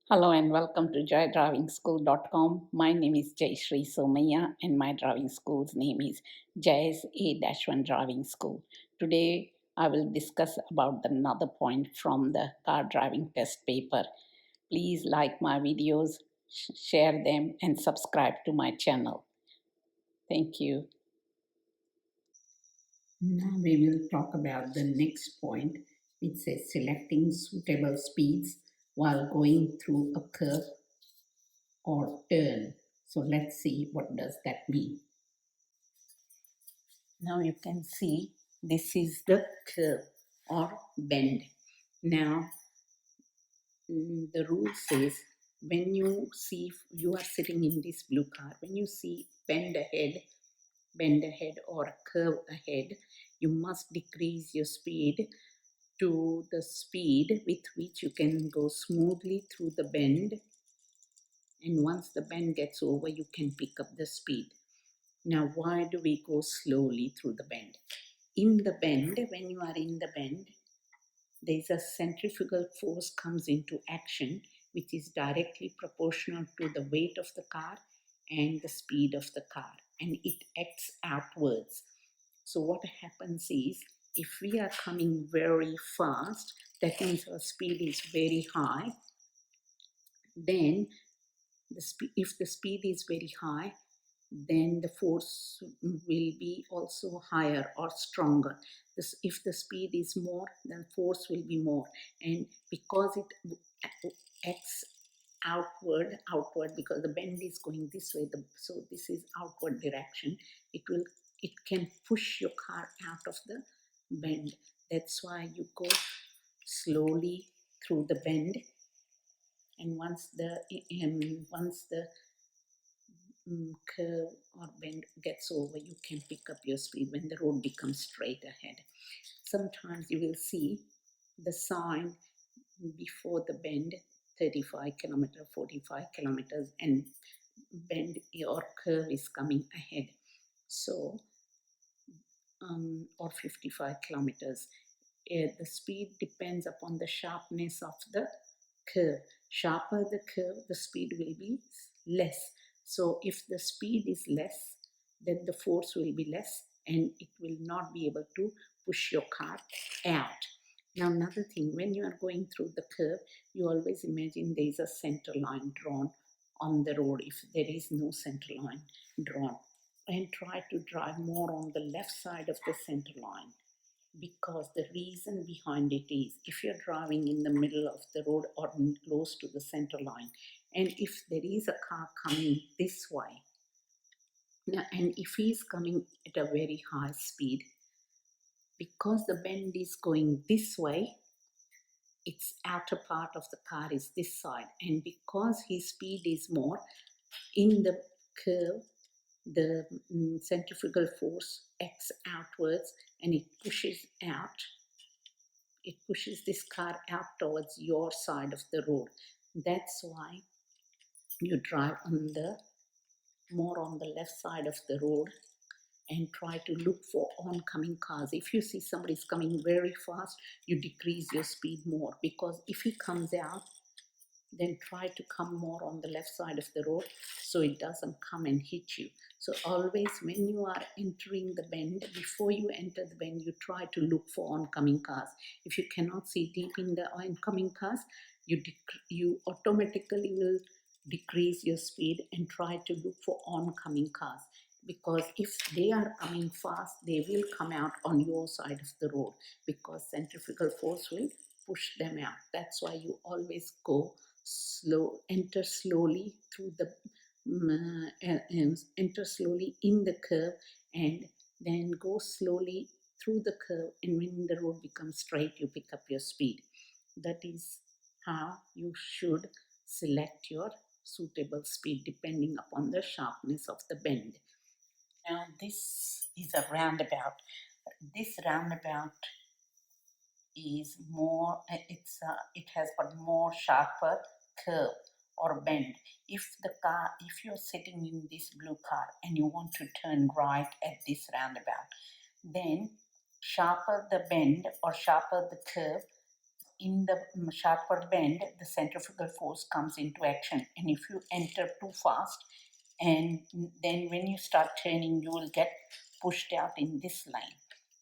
Hello and welcome to joydrivingschool.com. My name is Jayashree Somaya and my driving school's name is Jay's A-1 Driving School. Today I will discuss about another point from the car driving test paper. Please like my videos, share them and subscribe to my channel. Thank you. Now we will talk about the next point, which says selecting suitable speeds while going through a curve or turn. So let's see what does that mean. Now you can see this is the curve or bend. Now the rule says when you see you are sitting in this blue car, when you see bend ahead or a curve ahead, you must decrease your speed to the speed with which you can go smoothly through the bend, and once the bend gets over you can pick up the speed. Now why do we go slowly through the bend? In the bend, when you are in the bend, there is a centrifugal force comes into action which is directly proportional to the weight of the car and the speed of the car, and it acts outwards. So what happens is, if we are coming very fast, that means our speed is very high, then if the speed is very high, then the force will be also higher or stronger. If the speed is more, then force will be more. And because it acts outward because the bend is going this way, so this is outward direction, it can push your car out of the bend. That's why you go slowly through the bend, and once the curve or bend gets over, you can pick up your speed when the road becomes straight ahead. Sometimes you will see the sign before the bend, 35 kilometers, 45 kilometers, and bend or curve is coming ahead. So, or 55 kilometers. The speed depends upon the sharpness of the curve. Sharper the curve, the speed will be less. So if the speed is less, then the force will be less and it will not be able to push your car out. Now another thing, when you are going through the curve, you always imagine there is a center line drawn on the road. If there is no center line drawn, and try to drive more on the left side of the center line, because the reason behind it is, if you're driving in the middle of the road or close to the center line, and if there is a car coming this way, now, and if he's coming at a very high speed, because the bend is going this way, its outer part of the car is this side, and because his speed is more in the curve, the centrifugal force acts outwards and it pushes this car out towards your side of the road. That's why you drive more on the left side of the road and try to look for oncoming cars. If you see somebody's coming very fast, you decrease your speed more, because if he comes out, then try to come more on the left side of the road so it doesn't come and hit you. So always when you are entering the bend, before you enter the bend, you try to look for oncoming cars. If you cannot see deep in the oncoming cars, you automatically will decrease your speed and try to look for oncoming cars, because if they are coming fast, they will come out on your side of the road because centrifugal force will push them out. That's why you always go slow, enter slowly through the enter slowly in the curve and then go slowly through the curve, and when the road becomes straight, you pick up your speed. That is how you should select your suitable speed depending upon the sharpness of the bend. Now this is a roundabout. This roundabout is more, it has got more sharper curve or bend. If you're sitting in this blue car and you want to turn right at this roundabout, then sharper the bend or sharper the curve, in the sharper bend, the centrifugal force comes into action. And if you enter too fast, and then when you start turning, you will get pushed out in this line.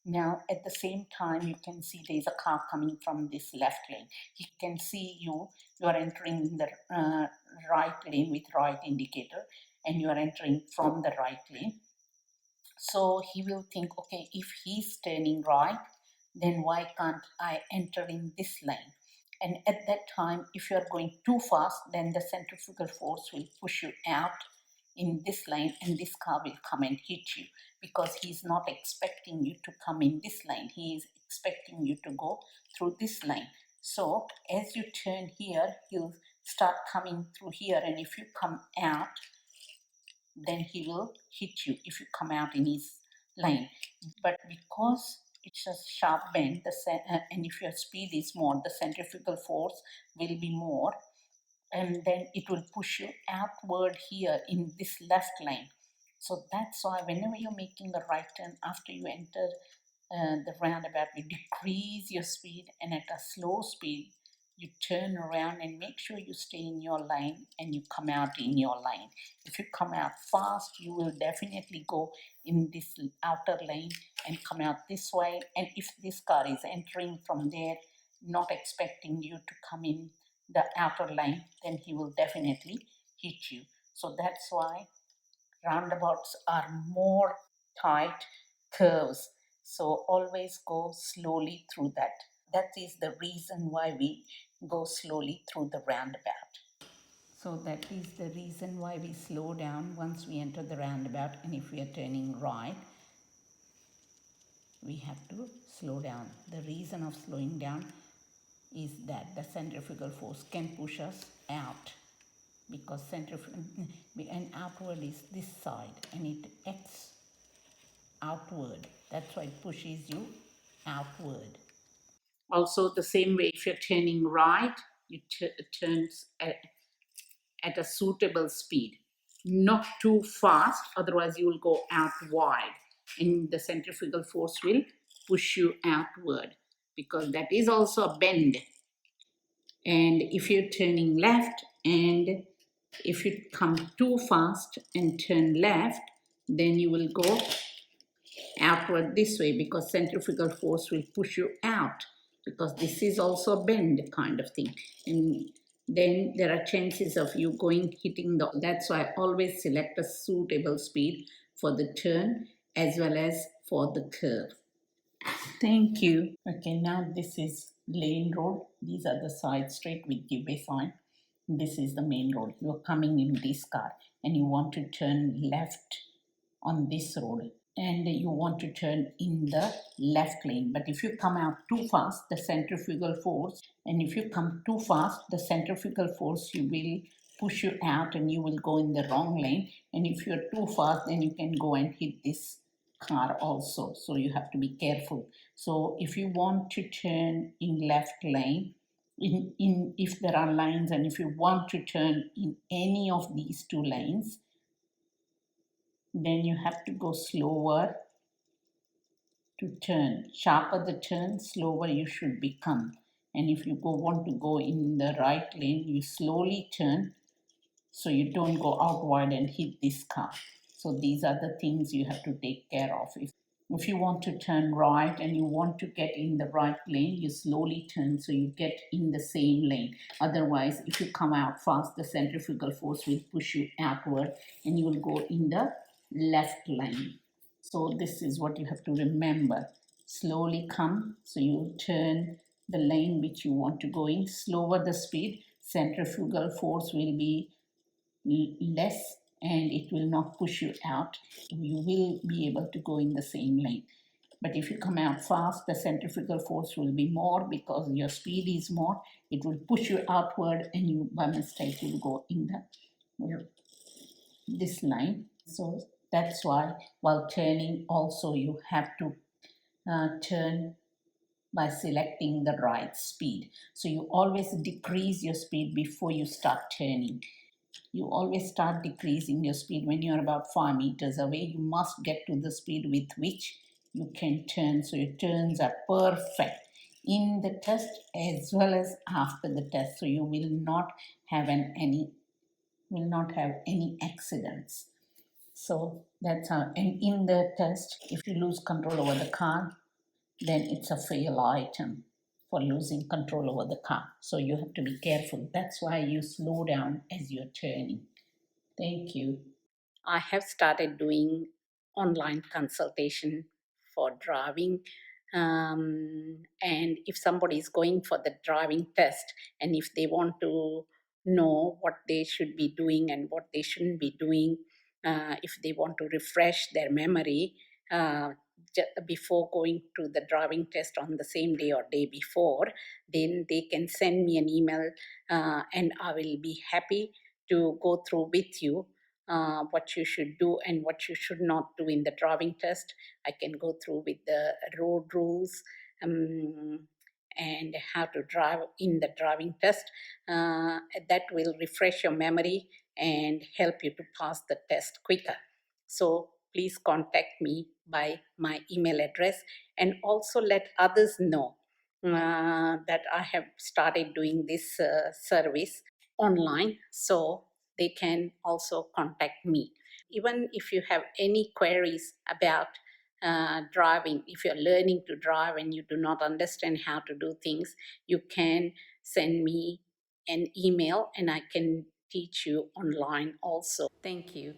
Now, at the same time, you can see there's a car coming from this left lane. He can see you are entering in the right lane with right indicator, and you are entering from the right lane. So he will think, okay, if he's turning right, then why can't I enter in this lane? And at that time, if you are going too fast, then the centrifugal force will push you out in this lane, and this car will come and hit you, because he's not expecting you to come in this lane. He is expecting you to go through this lane. So as you turn here, he'll start coming through here, and if you come out, then he will hit you if you come out in his lane. But because it's a sharp bend, and if your speed is more, the centrifugal force will be more, and then it will push you outward here in this left lane. So that's why whenever you're making a right turn after you enter the roundabout, you decrease your speed, and at a slow speed you turn around and make sure you stay in your lane and you come out in your lane. If you come out fast, you will definitely go in this outer lane and come out this way. And if this car is entering from there, not expecting you to come in the outer lane, then he will definitely hit you. So that's why roundabouts are more tight curves. So always go slowly through that. That is the reason why we go slowly through the roundabout. So that is the reason why we slow down once we enter the roundabout, and if we are turning right, we have to slow down. The reason of slowing down is that the centrifugal force can push us out, because and outward is this side, and it acts outward. That's why it pushes you outward. Also, the same way, if you're turning right, you turn at a suitable speed, not too fast, otherwise you will go out wide, and the centrifugal force will push you outward, because that is also a bend. And if you're turning left, and if you come too fast and turn left, then you will go outward this way, because centrifugal force will push you out, because this is also a bend kind of thing, and then there are chances of you hitting that's why I always select a suitable speed for the turn as well as for the curve. Thank you. Okay, now this is lane road. These are the side street with giveaway sign. This is the main road. You are coming in this car and you want to turn left on this road, and you want to turn in the left lane. But if you come out too fast, the centrifugal force, you will push you out and you will go in the wrong lane. And if you're too fast, then you can go and hit this car also. So you have to be careful. So if you want to turn in left lane, if there are lines, and if you want to turn in any of these two lanes, then you have to go slower to turn. Sharper the turn, slower you should become. And if you want to go in the right lane, you slowly turn so you don't go out wide and hit this car. So these are the things you have to take care of. If you want to turn right and you want to get in the right lane, you slowly turn so you get in the same lane. Otherwise, if you come out fast, the centrifugal force will push you outward and you will go in the left lane. So this is what you have to remember. Slowly come, so you turn the lane which you want to go in. Slower the speed, centrifugal force will be less and it will not push you out. You will be able to go in the same lane. But if you come out fast, the centrifugal force will be more, because your speed is more. It will push you outward and you, by mistake, will go in this line. So that's why while turning also you have to turn by selecting the right speed. So you always decrease your speed before you start turning. You always start decreasing your speed when you're about 5 meters away. You must get to the speed with which you can turn, so your turns are perfect. in the test as well as after the test, so you will not have any accidents. So that's how. And in the test, if you lose control over the car, then it's a fail item for losing control over the car. So you have to be careful. That's why you slow down as you're turning. Thank you. I have started doing online consultation for driving. And if somebody is going for the driving test, and if they want to know what they should be doing and what they shouldn't be doing, if they want to refresh their memory before going to the driving test on the same day or day before, then they can send me an email, and I will be happy to go through with you what you should do and what you should not do in the driving test. I can go through with the road rules and how to drive in the driving test. That will refresh your memory and help you to pass the test quicker. So please contact me by my email address, and also let others know that I have started doing this service online, so they can also contact me. Even if you have any queries about driving, if you're learning to drive and you do not understand how to do things, you can send me an email and I can teach you online also. Thank you.